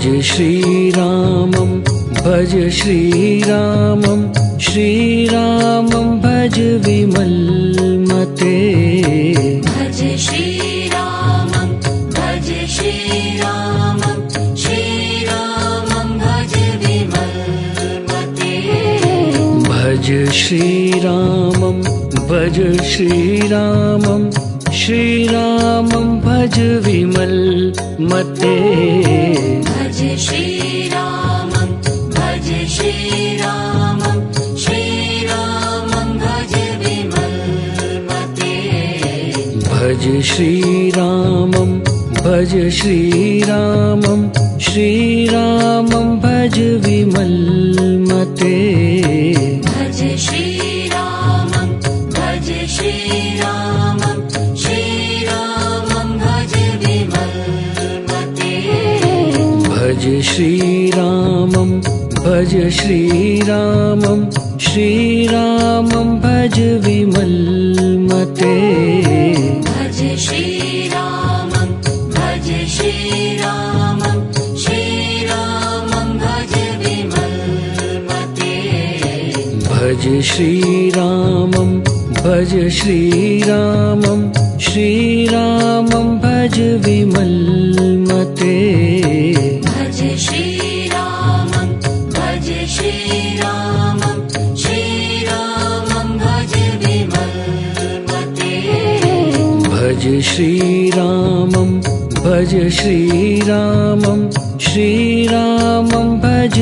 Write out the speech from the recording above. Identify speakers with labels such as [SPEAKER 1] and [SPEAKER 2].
[SPEAKER 1] श्रीरामं भज श्रीरामं श्रीरामं भज विमलमते
[SPEAKER 2] भज श्रीरामं भज श्रीरामं श्रीरामं भज विमलमते
[SPEAKER 1] भज श्रीरामं भज श्रीरामं श्रीरामं भज विमलमते
[SPEAKER 2] भज श्रीरामं भज श्रीरामं श्रीरामं भज विमलमते
[SPEAKER 1] भज श्रीरामं भज श्रीरामं श्रीरामं भज विमलमते
[SPEAKER 2] भज श्रीरामं भज श्रीरामं श्रीरामं भज विमलमते
[SPEAKER 1] भज श्रीरामं भज श्रीरामं श्रीरामं भज विमलमते
[SPEAKER 2] भज श्रीरामं भज श्रीरामं श्रीरामं भज विमलमते
[SPEAKER 1] भज श्रीरामं भज श्रीरामं श्रीरामं भज विमलमते
[SPEAKER 2] भज श्रीरामं भज श्रीरामं श्रीरामं भज विमलमते
[SPEAKER 1] भज श्रीरामं भज श्रीरामं श्रीरामं भज